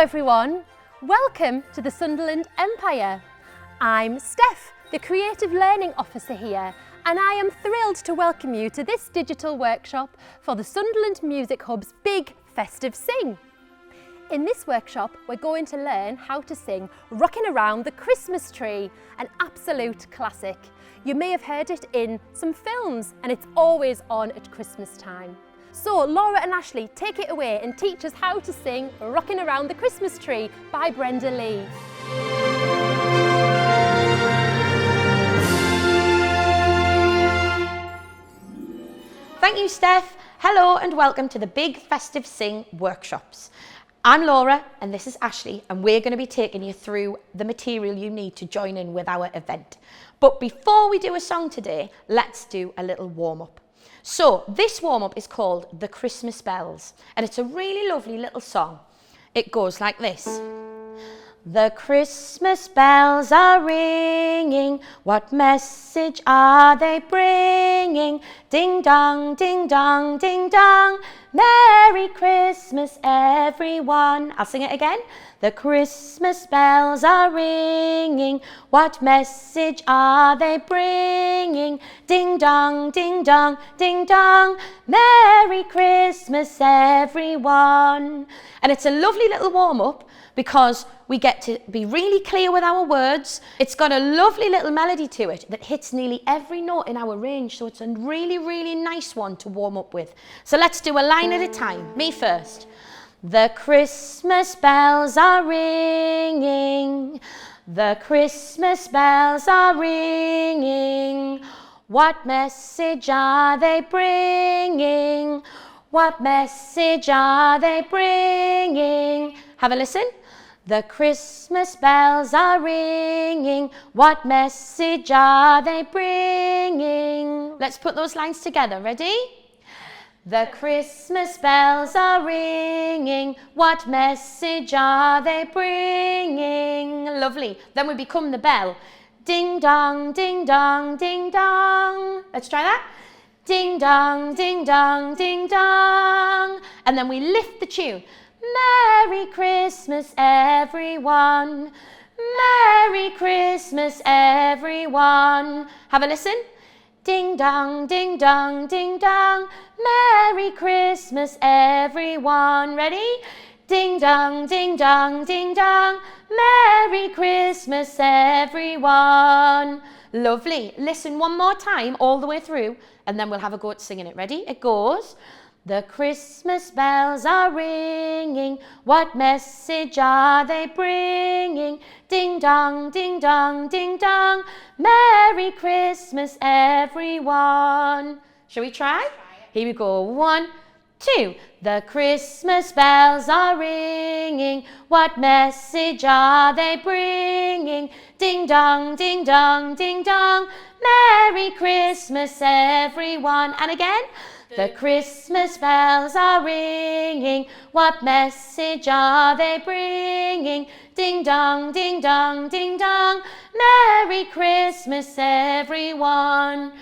everyone, welcome to the Sunderland Empire. I'm Steph, the Creative Learning Officer here, and I am thrilled to welcome you to this digital workshop for the Sunderland Music Hub's Big Festive Sing. In this workshop, we're going to learn how to sing Rockin' Around the Christmas Tree, an absolute classic. You may have heard it in some films, and it's always on at Christmas time. So Laura and Ashley, take it away and teach us how to sing Rockin' Around the Christmas Tree by Brenda Lee. Thank you, Steph. Hello and welcome to the Big Festive Sing workshops. I'm Laura and this is Ashley, and we're going to be taking you through the material you need to join in with our event. But before we do a song today, let's do a little warm-up. So this warm-up is called The Christmas Bells, and it's a really lovely little song. It goes like this. The Christmas bells are ringing, what message are they bringing? Ding dong, ding dong, ding dong, Merry Christmas everyone. I'll sing it again. The Christmas bells are ringing, what message are they bringing? Ding dong, ding dong, ding dong, Merry Christmas everyone. And it's a lovely little warm-up because we get to be really clear with our words. It's got a lovely little melody to it that hits nearly every note in our range, so it's a really, really nice one to warm up with. So let's do a line at a time. Me first. The Christmas bells are ringing, the Christmas bells are ringing, what message are they bringing? What message are they bringing? Have a listen. The Christmas bells are ringing, what message are they bringing? Let's put those lines together, ready? The Christmas bells are ringing, what message are they bringing? Lovely. Then we become the bell. Ding dong, ding dong, ding dong. Let's try that. Ding dong, ding dong, ding dong. And then we lift the tune. Merry Christmas everyone, Merry Christmas everyone. Have a listen. Ding dong, ding dong, ding dong, Merry Christmas everyone. Ready? Ding dong, ding dong, ding dong, Merry Christmas everyone. Lovely. Listen one more time all the way through and then we'll have a go at singing it. Ready? It goes. The Christmas bells are ringing, what message are they bringing? Ding dong, ding dong, ding dong, Merry Christmas everyone. Shall we try? Here we go. 1, 2. The Christmas bells are ringing, what message are they bringing? Ding dong, ding dong, ding dong, Merry Christmas everyone. And again. The Christmas bells are ringing, what message are they bringing? Ding dong, ding dong, ding dong, Merry Christmas everyone.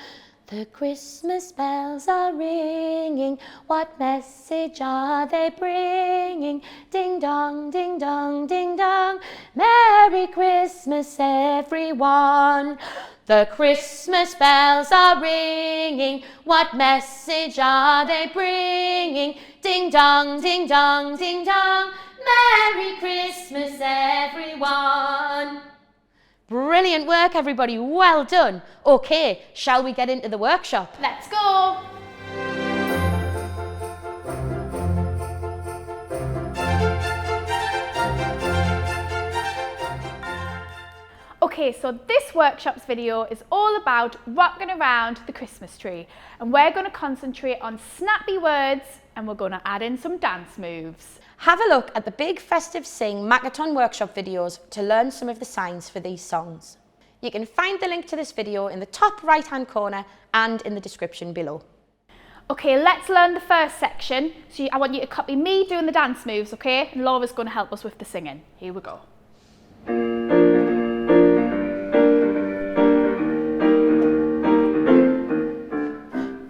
The Christmas bells are ringing, what message are they bringing? Ding dong, ding dong, ding dong, Merry Christmas everyone. The Christmas bells are ringing, what message are they bringing? Ding dong, ding dong, ding dong, Merry Christmas everyone. Brilliant work everybody, well done. Okay, shall we get into the workshop? Let's go. Okay, so this workshop's video is all about rocking around the Christmas tree, and we're going to concentrate on snappy words and we're going to add in some dance moves. Have a look at the Big Festive Sing Makaton workshop videos to learn some of the signs for these songs. You can find the link to this video in the top right hand corner and in the description below. Okay, let's learn the first section. So I want you to copy me doing the dance moves, okay? And Laura's going to help us with the singing. Here we go.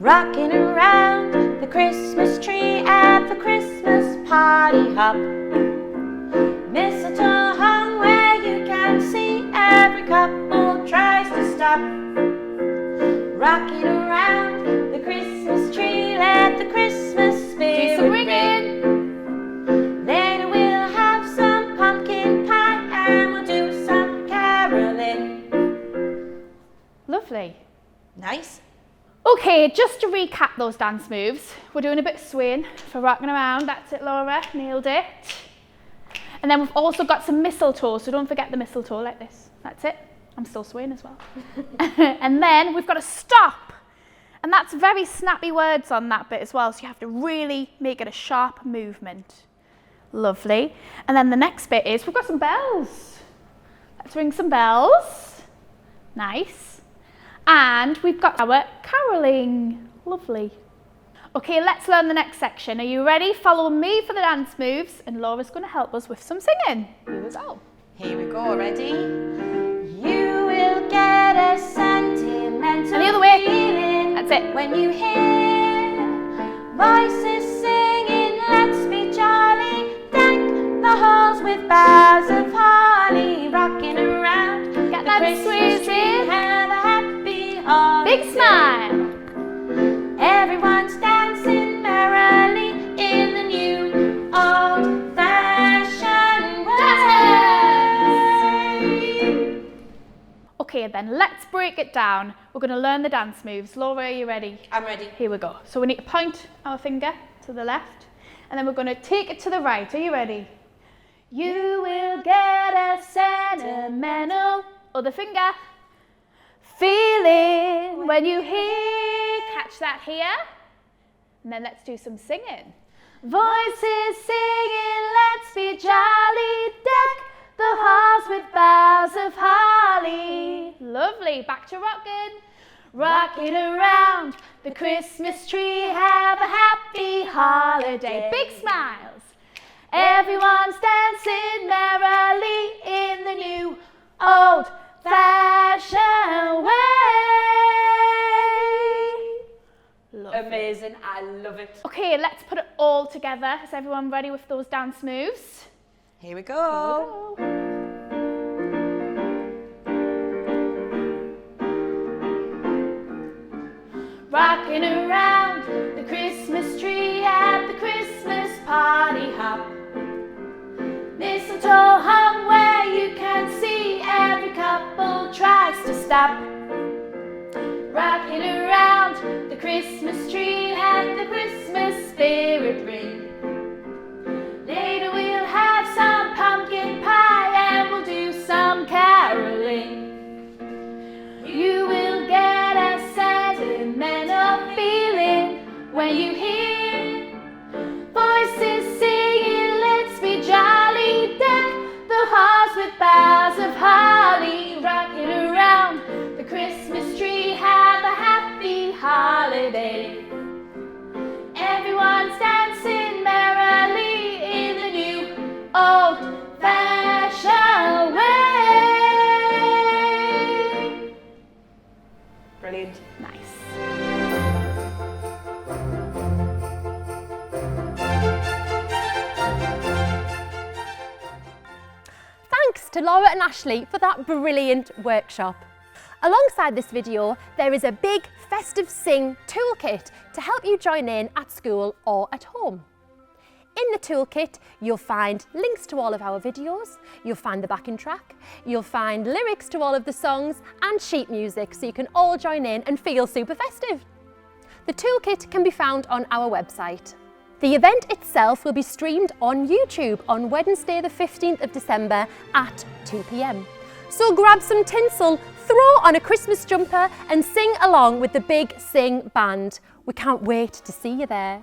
Rocking around the Christmas tree at the Christmas party hop. Mistletoe hung where you can see, every couple tries to stop. Rocking around the Christmas tree, let the Christmas spirit do some ringing. Later we'll have some pumpkin pie and we'll do some caroling. Lovely. Nice. Okay, just to recap those dance moves, we're doing a bit of swaying for rocking around. That's it, Laura, nailed it. And then we've also got some mistletoe, so don't forget the mistletoe like this. That's it. I'm still swaying as well. And then we've got to stop. And that's very snappy words on that bit as well, so you have to really make it a sharp movement. Lovely. And then the next bit is we've got some bells. Let's ring some bells. Nice. And we've got our caroling. Lovely. Okay, let's learn the next section. Are you ready? Follow me for the dance moves, and Laura's going to help us with some singing. Here we go. Here we go, ready? You will get a sentimental And the other way. feeling. That's it. When you hear voices singing, let's be jolly. Deck the halls with boughs of holly, rocking around Get the that Christmas tree. swaying. Have a happy holiday. Big smile. Everyone's dancing merrily in the new old-fashioned way. Okay, then let's break it down. We're going to learn the dance moves. Laura, are you ready? I'm ready. Here we go. So we need to point our finger to the left, and then we're going to take it to the right. Are you ready? You will get a sentimental, other finger, feeling when you hear, catch that here, and then let's do some singing. Voices singing, let's be jolly, deck the halls with boughs of holly. Lovely, back to rockin'. Rocking around the Christmas tree, have a happy holiday. Big smiles. Everyone's dancing merrily in the new old-fashioned way. Lovely. Amazing, I love it. Okay, let's put it all together. Is everyone ready with those dance moves? Here we go. Rocking around the Christmas tree at the Christmas party hop. Mistletoe hung where you can see, every couple tries to stop. Rocking around the Christmas tree, let the Christmas spirit ring. Later we'll have some pumpkin pie and we'll do some caroling. You will get a sentimental feeling when you hear voices singing, let's be jolly, deck the halls with boughs of holly, rocking around the Christmas tree, have a happy holiday. Everyone's dancing merrily in the new old-fashioned way. Brilliant. Nice. Thanks to Laura and Ashley for that brilliant workshop. Alongside this video, there is a Big Festive Sing toolkit to help you join in at school or at home. In the toolkit, you'll find links to all of our videos, you'll find the backing track, you'll find lyrics to all of the songs and sheet music so you can all join in and feel super festive. The toolkit can be found on our website. The event itself will be streamed on YouTube on Wednesday the 15th of December at 2 p.m. So grab some tinsel, throw on a Christmas jumper and sing along with the Big Sing band. We can't wait to see you there.